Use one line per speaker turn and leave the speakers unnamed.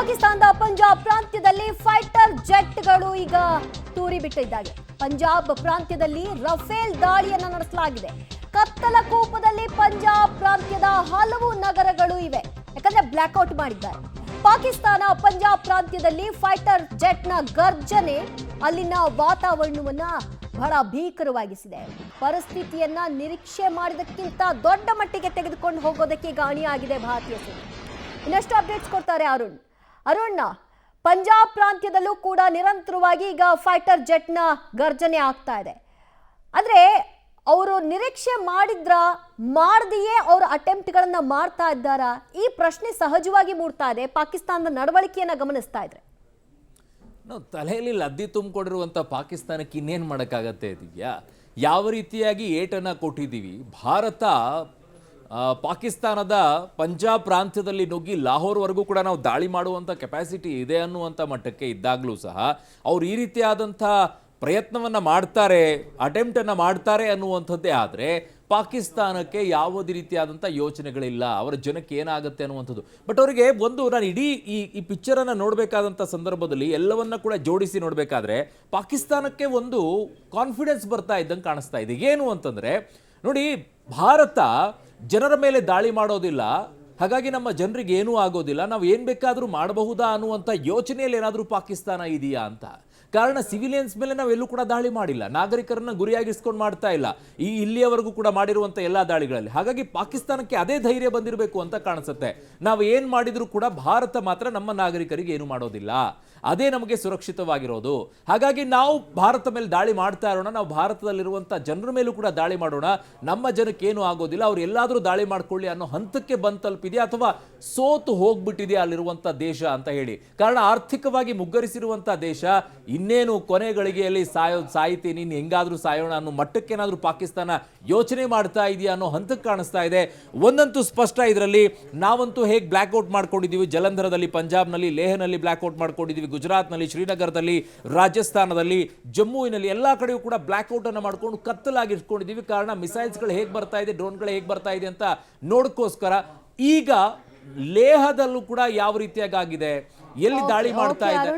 ಪಾಕಿಸ್ತಾನದ ಪಂಜಾಬ್ ಪ್ರಾಂತ್ಯದಲ್ಲಿ ಫೈಟರ್ ಜೆಟ್ಗಳು ಈಗ ತೂರಿ ಬಿಟ್ಟಿದ್ದಾರೆ. ಪಂಜಾಬ್ ಪ್ರಾಂತ್ಯದಲ್ಲಿ ರಫೇಲ್ ದಾಳಿಯನ್ನು ನಡೆಸಲಾಗಿದೆ. ಕತ್ತಲ ಕೂಪದಲ್ಲಿ ಪಂಜಾಬ್ ಪ್ರಾಂತ್ಯದ ಹಲವು ನಗರಗಳು ಇವೆ, ಯಾಕಂದ್ರೆ ಬ್ಲಾಕ್ಔಟ್ ಮಾಡಿದ್ದಾರೆ. ಪಾಕಿಸ್ತಾನ ಪಂಜಾಬ್ ಪ್ರಾಂತ್ಯದಲ್ಲಿ ಫೈಟರ್ ಜೆಟ್ನ ಗರ್ಜನೆ ಅಲ್ಲಿನ ವಾತಾವರಣವನ್ನ ಬಹಳ ಭೀಕರವಾಗಿಸಿದೆ. ಪರಿಸ್ಥಿತಿಯನ್ನ ನಿರೀಕ್ಷೆ ಮಾಡಿದಕ್ಕಿಂತ ದೊಡ್ಡ ಮಟ್ಟಿಗೆ ತೆಗೆದುಕೊಂಡು ಹೋಗೋದಕ್ಕೆ ಈಗ ಅಣಿಯಾಗಿದೆ ಭಾರತೀಯ ಸೇನೆ. ಇನ್ನಷ್ಟು ಅಪ್ಡೇಟ್ಸ್ ಕೊಡ್ತಾರೆ ಅರುಣ್. ಪಂಜಾಬ್ ಪ್ರಾಂತ್ಯದಲ್ಲೂ ಕೂಡ ನಿರಂತರವಾಗಿ ಈಗ ಫೈಟರ್ ಜೆಟ್ನ ಗರ್ಜನೆ ಆಗ್ತಾ ಇದೆ. ಆದ್ರೆ ಅವರು ನಿರೀಕ್ಷೆ ಮಾಡದೆಯೇ ಅವರು ಅಟೆಂಪ್ಟ್ಗಳನ್ನ ಮಾಡ್ತಾ ಇದ್ದಾರಾ? ಈ ಪ್ರಶ್ನೆ ಸಹಜವಾಗಿ ಮೂಡ್ತಾ ಇದೆ ಪಾಕಿಸ್ತಾನದ ನಡವಳಿಕೆಯನ್ನ ಗಮನಿಸ್ತಾ ಇದ್ರೆ.
ನಾವು ತಲೆಯಲ್ಲಿ ಲದ್ದಿ ತುಂಬಿಕೊಂಡಿರುವಂಥ ಪಾಕಿಸ್ತಾನಕ್ಕೆ ಇನ್ನೇನು ಮಾಡೋಕ್ಕಾಗತ್ತೆ ಇದೆಯಾ? ಯಾವ ರೀತಿಯಾಗಿ ಏಟನ್ನು ಕೊಟ್ಟಿದ್ದೀವಿ. ಭಾರತ ಪಾಕಿಸ್ತಾನದ ಪಂಜಾಬ್ ಪ್ರಾಂತ್ಯದಲ್ಲಿ ನುಗ್ಗಿ ಲಾಹೋರ್ವರೆಗೂ ಕೂಡ ನಾವು ದಾಳಿ ಮಾಡುವಂಥ ಕೆಪಾಸಿಟಿ ಇದೆ ಅನ್ನುವಂಥ ಮಟ್ಟಕ್ಕೆ ಇದ್ದಾಗಲೂ ಸಹ ಅವ್ರು ಈ ರೀತಿಯಾದಂಥ ಪ್ರಯತ್ನವನ್ನು ಮಾಡ್ತಾರೆ, ಅಟೆಂಪ್ಟನ್ನು ಮಾಡ್ತಾರೆ ಅನ್ನುವಂಥದ್ದೇ ಆದರೆ ಪಾಕಿಸ್ತಾನಕ್ಕೆ ಯಾವುದೇ ರೀತಿಯಾದಂಥ ಯೋಚನೆಗಳಿಲ್ಲ, ಅವರ ಜನಕ್ಕೆ ಏನಾಗುತ್ತೆ ಅನ್ನುವಂಥದ್ದು. ಬಟ್ ಅವರಿಗೆ ನಾನು ಇಡೀ ಈ ಪಿಕ್ಚರನ್ನು ನೋಡಬೇಕಾದಂಥ ಸಂದರ್ಭದಲ್ಲಿ ಎಲ್ಲವನ್ನ ಕೂಡ ಜೋಡಿಸಿ ನೋಡಬೇಕಾದ್ರೆ ಪಾಕಿಸ್ತಾನಕ್ಕೆ ಒಂದು ಕಾನ್ಫಿಡೆನ್ಸ್ ಬರ್ತಾ ಇದ್ದಂಗೆ ಕಾಣಿಸ್ತಾ ಇದೆ. ಏನು ಅಂತಂದರೆ ನೋಡಿ, ಭಾರತ ಜನರ ಮೇಲೆ ದಾಳಿ ಮಾಡೋದಿಲ್ಲ, ಹಾಗಾಗಿ ನಮ್ಮ ಜನರಿಗೆ ಏನೂ ಆಗೋದಿಲ್ಲ, ನಾವು ಏನು ಬೇಕಾದರೂ ಮಾಡಬಹುದಾ ಅನ್ನುವಂಥ ಯೋಚನೆಯಲ್ಲಿ ಏನಾದರೂ ಪಾಕಿಸ್ತಾನ ಇದೆಯಾ ಅಂತ. ಕಾರಣ ಸಿವಿಲಿಯನ್ಸ್ ಮೇಲೆ ನಾವೆಲ್ಲೂ ಕೂಡ ದಾಳಿ ಮಾಡಿಲ್ಲ, ನಾಗರಿಕರನ್ನ ಗುರಿಯಾಗಿಸ್ಕೊಂಡು ಮಾಡ್ತಾ ಇಲ್ಲ ಇಲ್ಲಿಯವರೆಗೂ ಕೂಡ ಮಾಡಿರುವಂಥ ಎಲ್ಲ ದಾಳಿಗಳಲ್ಲಿ. ಹಾಗಾಗಿ ಪಾಕಿಸ್ತಾನಕ್ಕೆ ಅದೇ ಧೈರ್ಯ ಬಂದಿರಬೇಕು ಅಂತ ಕಾಣಿಸುತ್ತೆ. ನಾವು ಏನು ಮಾಡಿದರೂ ಕೂಡ ಭಾರತ ಮಾತ್ರ ನಮ್ಮ ನಾಗರಿಕರಿಗೆ ಏನು ಮಾಡೋದಿಲ್ಲ, ಅದೇ ನಮಗೆ ಸುರಕ್ಷಿತವಾಗಿರೋದು. ಹಾಗಾಗಿ ನಾವು ಭಾರತ ಮೇಲೆ ದಾಳಿ ಮಾಡ್ತಾ ಇರೋಣ, ನಾವು ಭಾರತದಲ್ಲಿರುವಂಥ ಜನರ ಮೇಲೂ ಕೂಡ ದಾಳಿ ಮಾಡೋಣ, ನಮ್ಮ ಜನಕ್ಕೆ ಏನು ಆಗೋದಿಲ್ಲ, ಅವ್ರು ಎಲ್ಲಾದರೂ ದಾಳಿ ಮಾಡ್ಕೊಳ್ಳಿ ಅನ್ನೋ ಹಂತಕ್ಕೆ ಬಂದು ತಲುಪಿದೆಯಾ ಅಥವಾ ಸೋತು ಹೋಗ್ಬಿಟ್ಟಿದೆಯಾ ಅಲ್ಲಿರುವಂಥ ದೇಶ ಅಂತ ಹೇಳಿ. ಕಾರಣ ಆರ್ಥಿಕವಾಗಿ ಮುಗ್ಗರಿಸಿರುವಂಥ ದೇಶ, ಇನ್ನೇನು ಕೊನೆ ಗಳಿಗೆಯಲ್ಲಿ ಸಾಯ್ತೀನಿ, ಇನ್ನು ಹೆಂಗಾದ್ರೂ ಸಾಯೋಣ ಅನ್ನೋ ಮಟ್ಟಕ್ಕೇನಾದ್ರೂ ಪಾಕಿಸ್ತಾನ ಯೋಚನೆ ಮಾಡ್ತಾ ಇದೆಯಾ ಅನ್ನೋ ಹಂತಕ್ಕೆ ಕಾಣಿಸ್ತಾ ಇದೆ. ಒಂದಂತೂ ಸ್ಪಷ್ಟ, ಇದರಲ್ಲಿ ನಾವಂತೂ ಹೇಗೆ ಬ್ಲ್ಯಾಕ್ಔಟ್ ಮಾಡ್ಕೊಂಡಿದ್ದೀವಿ, ಜಲಂಧರದಲ್ಲಿ, ಪಂಜಾಬ್ನಲ್ಲಿ, ಲೇಹ್ನಲ್ಲಿ ಬ್ಲ್ಯಾಕ್ಔಟ್ ಮಾಡ್ಕೊಂಡಿದ್ದೀವಿ, ಗುಜರಾತ್ನಲ್ಲಿ, ಶ್ರೀನಗರದಲ್ಲಿ, ರಾಜಸ್ಥಾನದಲ್ಲಿ, ಜಮ್ಮುವಿನಲ್ಲಿ ಎಲ್ಲ ಕಡೆಯೂ ಕೂಡ ಬ್ಲ್ಯಾಕ್ಔಟ್ ಅನ್ನು ಮಾಡ್ಕೊಂಡು ಕತ್ತಲಾಗಿ ಇಟ್ಕೊಂಡಿದ್ದೀವಿ. ಕಾರಣ ಮಿಸೈಲ್ಸ್ಗಳು ಹೇಗೆ ಬರ್ತಾ ಇದೆ, ಡ್ರೋನ್ಗಳು ಹೇಗೆ ಬರ್ತಾ ಇದೆ ಅಂತ ನೋಡೋಕ್ಕೋಸ್ಕರ. ಈಗ ಲೇಹದಲ್ಲೂ ಕೂಡ ಯಾವ ರೀತಿಯಾಗಿ ಆಗಿದೆ, ಎಲ್ಲಿ ದಾಳಿ ಮಾಡ್ತಾ ಇದೆ